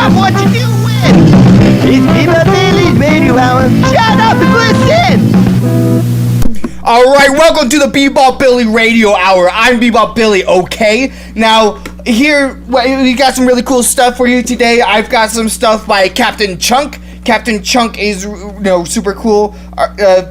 Stop what you're doing! It's Bebop Billy Radio Hour. Shut up and listen! Alright, welcome to the Bebop Billy Radio Hour. I'm Bebop Billy, okay? Now, here, we got some really cool stuff for you today. I've got some stuff by Captain Chunk. Captain Chunk is, super cool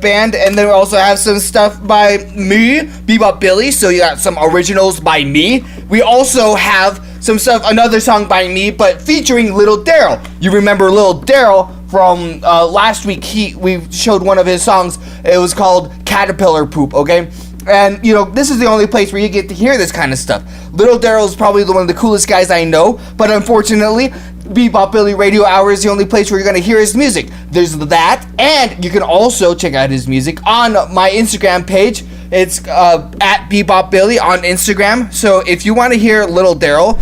band, and then we also have some stuff by me, Bebop Billy, so you got some originals by me. We also have some stuff, another song by me, but featuring Little Daryl. You remember Little Daryl from last week, we showed one of his songs. It was called Caterpillar Poop, okay? And, this is the only place where you get to hear this kind of stuff. Little Daryl is probably one of the coolest guys I know, but unfortunately, Bebop Billy Radio Hour is the only place where you're going to hear his music. There's that, and you can also check out his music on my Instagram page. It's at Bebop Billy on Instagram. So if you want to hear Little Daryl,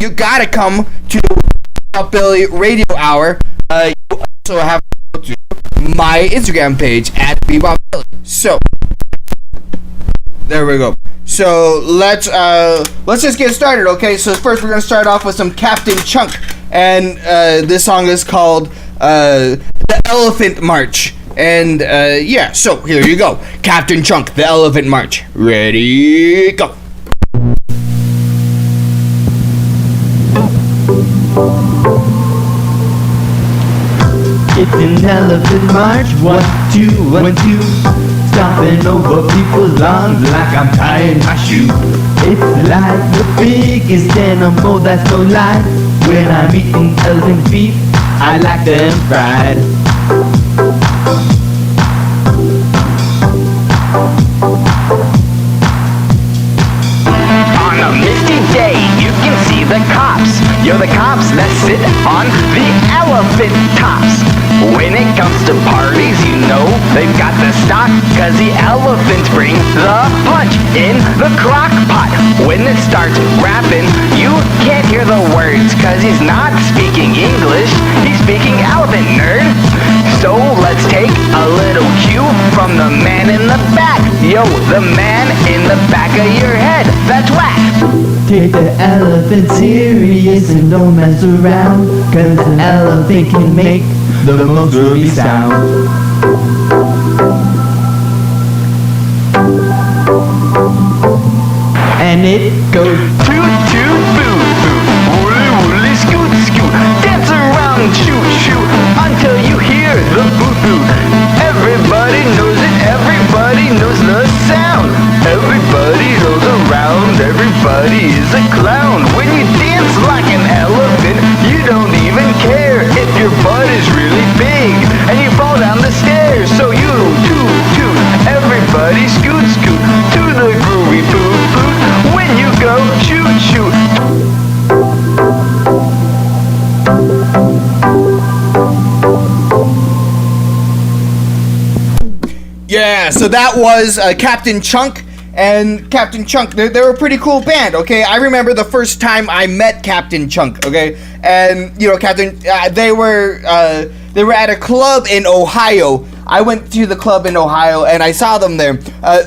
you got to come to Bebop Billy Radio Hour. You also have to go to my Instagram page at Bebop Billy. So there we go. So let's just get started, okay? So first we're gonna start off with some Captain Chunk, and this song is called The Elephant March. And yeah, so here you go. Captain Chunk, The Elephant March. Ready, go. It's an elephant march, 1, 2, 1, 2. Stomping over people's lawns like I'm tying my shoe. It's like the biggest animal that's no lie. When I'm eating elephant feet, I like them fried. On a misty day, you can see the cops. You're the cops that sit on the elephant tops. When it comes to parties, they've got the stock, cause the elephants bring the punch in the crock pot. When it starts rapping, you can't hear the words, cause he's not speaking English, he's speaking elephant, nerd. So let's take a little cue from the man in the back. Yo, the man in the back of your head, that's whack. Take the elephant serious and don't mess around, cause an elephant can make the most groovy sound. And it goes toot toot boo boo, woolly woolly scoot scoot, dance around shoot shoot until you hear the boo boo. Everybody knows it, everybody knows the sound. Everybody goes around, everybody is a clown. When you dance like an elephant, you don't even care if your butt is really big and you fall down the stairs. So you toot toot, everybody scoot scoot to the groovy boot boot. When you go shoot shoot. Yeah, so that was Captain Chunk. And Captain Chunk, they were a pretty cool band, okay? I remember the first time I met Captain Chunk, okay? And, Captain, they were at a club in Ohio. I went to the club in Ohio, and I saw them there.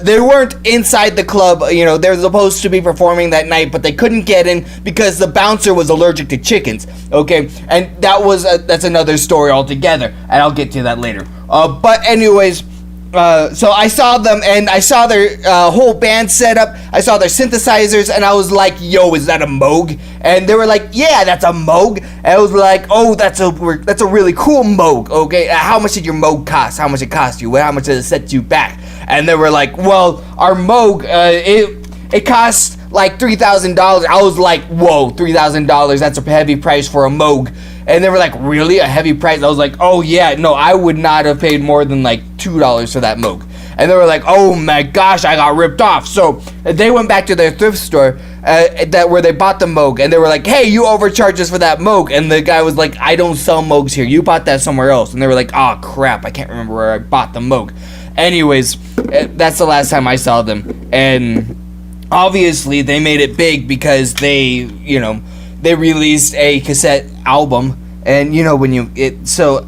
They weren't inside the club, they were supposed to be performing that night, but they couldn't get in because the bouncer was allergic to chickens, okay? And that's another story altogether, and I'll get to that later. But anyways, so I saw them, and I saw their whole band setup. I saw their synthesizers, and I was like, yo, is that a Moog? And they were like, yeah, that's a Moog. And I was like, oh, that's a really cool Moog, okay? How much did your Moog cost? How much it cost you? How much did it set you back? And they were like, well, our Moog, it cost like $3,000. I was like, whoa, $3,000, that's a heavy price for a Moog. And they were like, really? A heavy price? I was like, oh yeah, no, I would not have paid more than like $2 for that Moog. And they were like, oh my gosh, I got ripped off. So they went back to their thrift store where they bought the Moog, and they were like, hey, you overcharged us for that Moog. And the guy was like, I don't sell Moogs here, you bought that somewhere else. And they were like, oh crap, I can't remember where I bought the Moog. Anyways, that's the last time I saw them. And obviously they made it big because they released a cassette album, and so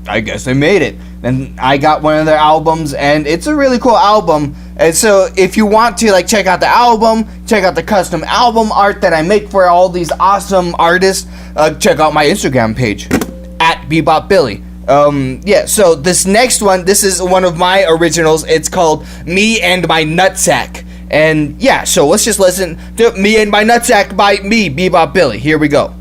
I guess they made it. and I got one of their albums, and it's a really cool album. And so if you want to like check out the album, check out the custom album art that I make for all these awesome artists, check out my Instagram page at Bebop Billy. Yeah, so this next one, this is one of my originals. It's called Me and My Nutsack. And yeah, so let's just listen to Me and My Nutsack by me, Bebop Billy. Here we go.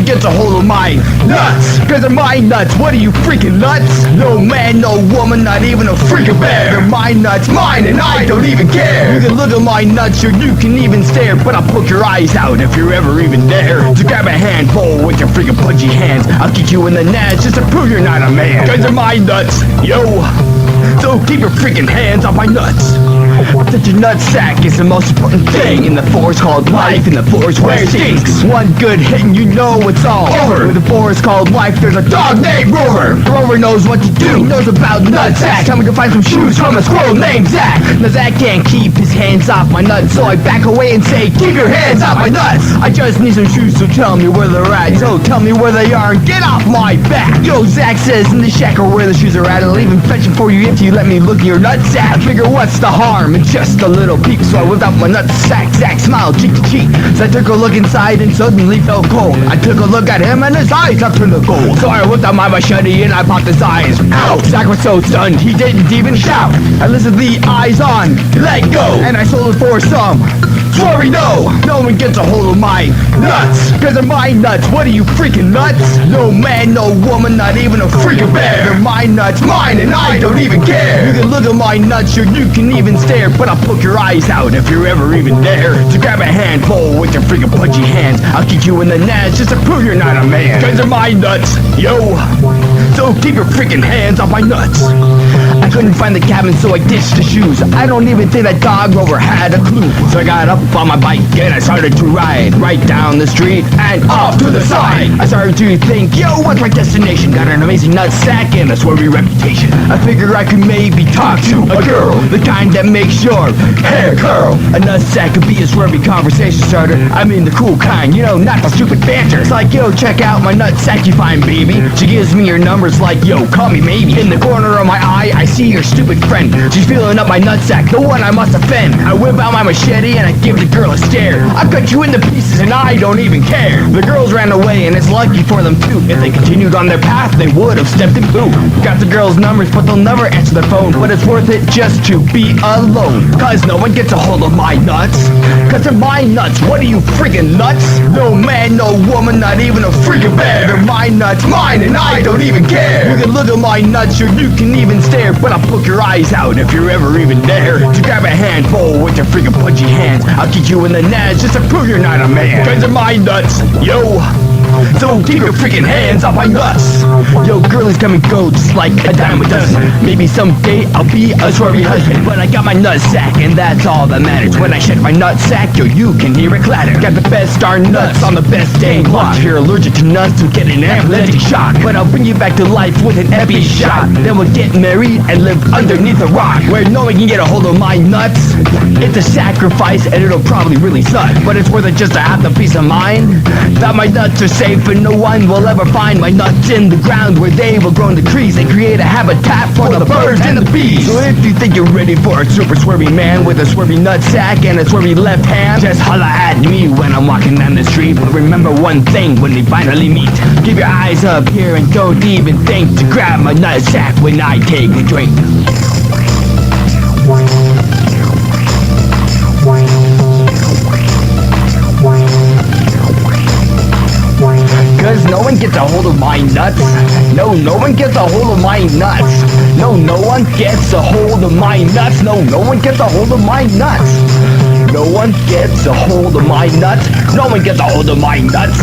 Gets a hold of my nuts, cause they're my nuts. What are you, freaking nuts? No man, no woman, not even a freaking bear. They're my nuts, mine, and I don't even care. You can look at my nuts or you can even stare, but I'll poke your eyes out if you're ever even there. So grab a handful with your freaking pudgy hands. I'll kick you in the nuts just to prove you're not a man. Cause they're my nuts, yo. So keep your freaking hands off my nuts. That your nutsack is the most important thing in the forest called life, in the forest where it stinks. One good hit and you know it's all over. With the forest called life, there's a dog named Rover. Rover knows what to do, he knows about nutsack. Time to go find some shoes from a squirrel named Zach. Now Zach can't keep his hands off my nuts, so I back away and say, keep your hands off my nuts. I just need some shoes, so tell me where they're at. So tell me where they are and get off my back. Yo, Zach says in the shack or where the shoes are at, I'll even fetch them for you if you let me look at your nutsack. I figure what's the harm in just a little peek, so I whipped out my nutsack. Zach smiled cheek to cheek, so I took a look inside and suddenly felt cold. I took a look at him and his eyes up turned to gold. So I whipped out my machete and I popped his eyes out. Zach was so stunned he didn't even shout. I listened to the eyes on, let go, and I sold it for some. Sorry, no one gets a hold of my nuts, cause they're my nuts. What are you, freaking nuts? No man, no woman, not even a freaking bear. They're my nuts, mine, and I don't even care. You can look at my nuts or you can even stare, but I'll poke your eyes out if you're ever even there. So grab a handful with your freaking pudgy hands. I'll kick you in the nuts just to prove you're not a man. Cause they're my nuts, yo. So keep your freaking hands off my nuts. I couldn't find the cabin, so I ditched the shoes. I don't even think that dog Rover had a clue. So I got up on my bike and I started to ride right down the street and off to the side. I started to think, yo, what's my destination? Got an amazing nutsack and a swervy reputation. I figure I could maybe talk to a girl, the kind that makes your hair curl. A nutsack could be a swervy conversation starter. I mean the cool kind, you know, not the stupid banter. It's like, yo, check out my nutsack you find, baby. She gives me her numbers like, yo, call me maybe. In the corner of my eye, I see your stupid friend. She's feeling up my nutsack, the one I must offend. I whip out my machete and I give the girl a stare. I cut you into pieces and I don't even care. The girls ran away and it's lucky for them too. If they continued on their path, they would have stepped in poo. Got the girls' numbers, but they'll never answer the phone. But it's worth it just to be alone. Cause no one gets a hold of my nuts. Cause they're my nuts. What are you, freaking nuts? No man, no woman, not even a freaking bear. They're my nuts, mine, and I don't even care. You can look at my nuts or you can even stare, but I'll poke your eyes out if you're ever even there. So grab a handful with your freaking pudgy hands. I'll kick you in the nuts just to prove you're not a man. Cause they're my nuts, yo. So keep your freaking hands off my nuts. Yo, girlies come and go just like a dime a dozen. Maybe someday I'll be a swervy husband, but I got my nutsack and that's all that matters. When I shake my nutsack, yo, you can hear it clatter. Got the best darn nuts on the best dang block. If you're allergic to nuts, you'll get an anaphylactic shock. But I'll bring you back to life with an epi shot. Then we'll get married and live underneath a rock, where no one can get a hold of my nuts. It's a sacrifice and it'll probably really suck, but it's worth it just to have the peace of mind that my nuts are safe and no one will ever find my nuts in the ground, where they will grow into trees and create a habitat for the birds and the bees. So if you think you're ready for a super swervy man with a swervy nutsack and a swervy left hand, just holla at me when I'm walking down the street. But remember one thing when we finally meet: keep your eyes up here and don't even think to grab my nutsack when I take a drink. Cause no one gets a hold of my nuts. No one gets a hold of my nuts. No one gets a hold of my nuts. No one gets a hold of my nuts. No one gets a hold of my nuts. No one gets a hold of my nuts.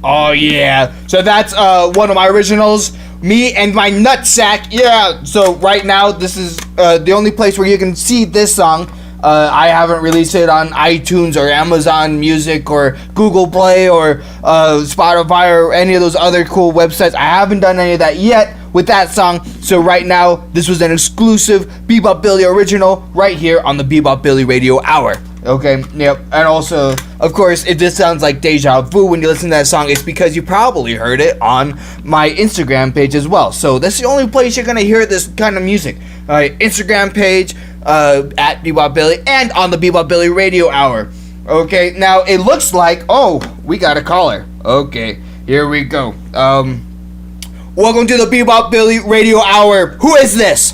Oh yeah, so that's one of my originals, Me and My Nutsack. Yeah, so right now this is the only place where you can see this song. I haven't released it on iTunes or Amazon Music or Google Play or Spotify or any of those other cool websites. I haven't done any of that yet with that song. So right now, this was an exclusive Bebop Billy original right here on the Bebop Billy Radio Hour. Okay, yep. And also, of course, if this sounds like deja vu when you listen to that song, it's because you probably heard it on my Instagram page as well. So that's the only place you're going to hear this kind of music. Instagram page, at Bebop Billy, and on the Bebop Billy Radio Hour. Okay, now it looks like, we got a caller. Okay, here we go. Welcome to the Bebop Billy Radio Hour. Who is this?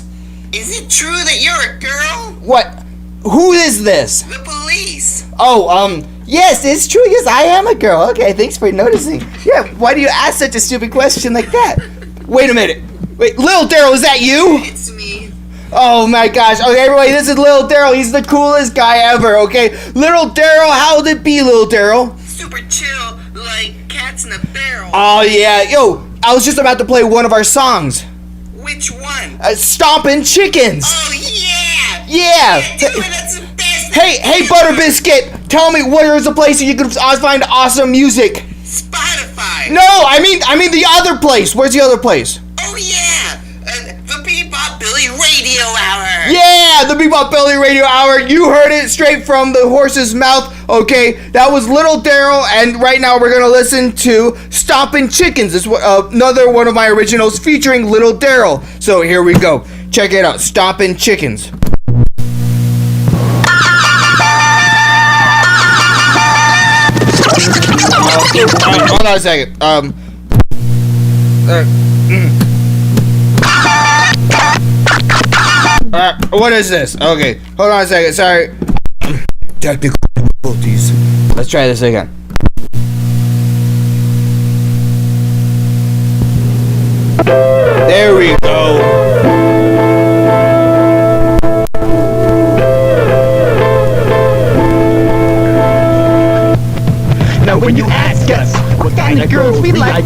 Is it true that you're a girl? What? Who is this? The police. Yes, it's true. Yes, I am a girl. Okay, thanks for noticing. Yeah, why do you ask such a stupid question like that? Wait a minute. Wait, Lil Daryl, is that you? It's me. Oh my gosh. Okay, everybody, this is Lil Daryl. He's the coolest guy ever, okay? Little Daryl, how'd it be, Lil Daryl? Super chill, like cats in a barrel. Oh, yeah. Yo, I was just about to play one of our songs. Which one? Stompin' Chickens. Oh, yeah. Yeah. Dude, that's the best. Hey, Butter Biscuit, tell me where is the place that you can find awesome music? Spotify. No, I mean the other place. Where's the other place? Oh, yeah. The Bebop Billy Radio Hour. Yeah, the Bebop Billy Radio Hour. You heard it straight from the horse's mouth. Okay, that was Little Daryl, and right now we're gonna listen to Stompin' Chickens. It's another one of my originals featuring Little Daryl. So here we go. Check it out, Stompin' Chickens. Hold on a second. What is this? Okay, hold on a second. Sorry. Technical difficulties. Let's try this again. There we go. Now when you ask us what kind of girls we like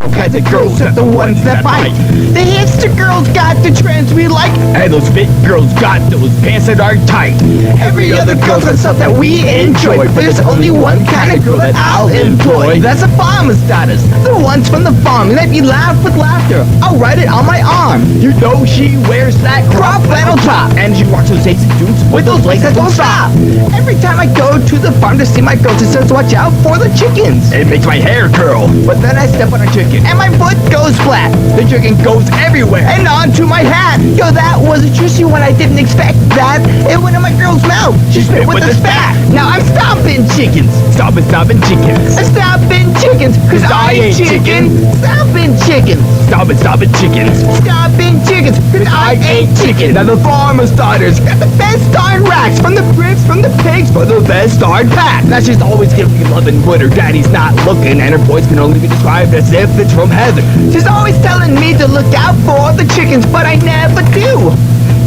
all kinds of girls are the ones that fight. The hipster girls got the trends we like, and those fit girls got those pants that are tight. Every other girl's got stuff that we enjoy, but there's only one kind of girl that I'll employ. That's a farmer's daughters, the ones from the farm, let me laugh with laughter. I'll write it on my arm. You know she wears that crop flannel top, and she walks those Daisy Dukes with those legs that don't stop. Every time I go to the farm to see my girls, it says watch out for the chickens. It makes my hair curl, but then I step on a chicken, and my foot goes flat. The chicken goes everywhere, and onto my hat. Yo, that was a juicy one, I didn't expect that. It went in my girl's mouth, she spit with a spat. Now I'm stomping chickens. Stomping chickens. I'm stomping chickens, cause I ain't chicken. Stomping chickens. Stomping chickens. Stomping chickens, cause I ain't chicken. Now the farmer's daughters got the best darn racks, from the bricks, from the pigs, for the best darn pack. Now she's always giving me loving when her daddy's not looking, and her voice can only be described as if it's from heaven. She's always telling me to look out for the chickens, but I never do.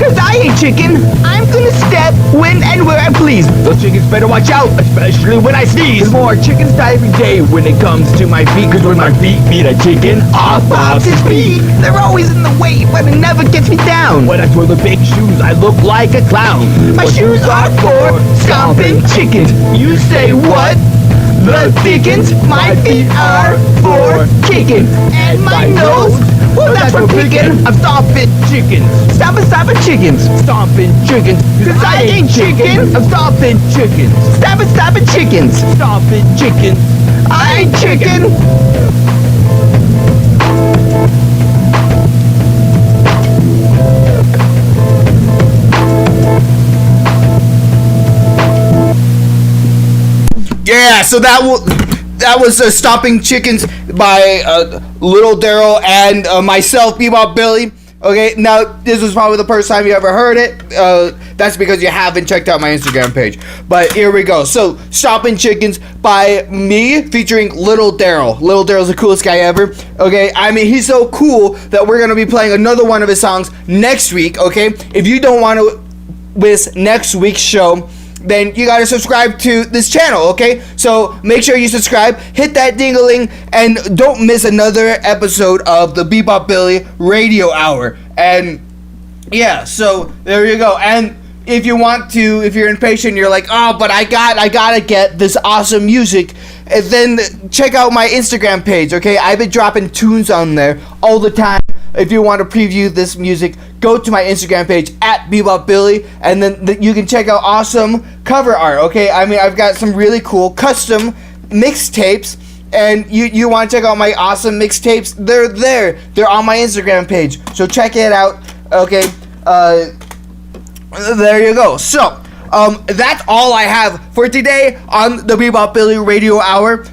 Cause I ain't chicken, I'm gonna step when and where I please. Those chickens better watch out, especially when I sneeze. Cause more chickens die every day when it comes to my feet. Cause when my feet meet a chicken, off pops his feet. They're always in the way, but it never gets me down. When I wear the big shoes, I look like a clown. My shoes are for stomping chickens. You say what? The thickens, my feet are for kicking, and my nose, well that's for picking. I'm stomping chickens, stomping chickens, stomping chickens, cause I ain't chicken. I'm stomping chickens, stomping chickens, stomping chickens, I ain't chicken. Yeah, so that was Stomping Chickens by Little Daryl and myself, Bebop Billy. Okay, now this was probably the first time you ever heard it. That's because you haven't checked out my Instagram page. But here we go. So, Stompin' Chickens by me featuring Little Daryl. Little Daryl's the coolest guy ever. Okay, I mean, he's so cool that we're going to be playing another one of his songs next week. Okay, if you don't want to miss next week's show, then you gotta subscribe to this channel, okay? So make sure you subscribe, hit that ding-a-ling, and don't miss another episode of the Bebop Billy Radio Hour. And yeah, so there you go. And if you're impatient, you're like, oh, but I gotta get this awesome music, and then check out my Instagram page, okay? I've been dropping tunes on there all the time. If you want to preview this music, go to my Instagram page at Bebop Billy, and then you can check out awesome cover art, okay? I mean, I've got some really cool custom mixtapes, and you want to check out my awesome mixtapes, they're there. They're on my Instagram page, so check it out, okay? There you go. So, that's all I have for today on the Bebop Billy Radio Hour.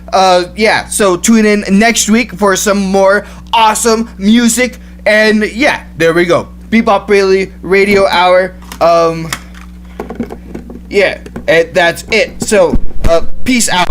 Yeah, so tune in next week for some more awesome music. And yeah, there we go. Bebop Billy Radio Hour. Yeah, and that's it. So, peace out.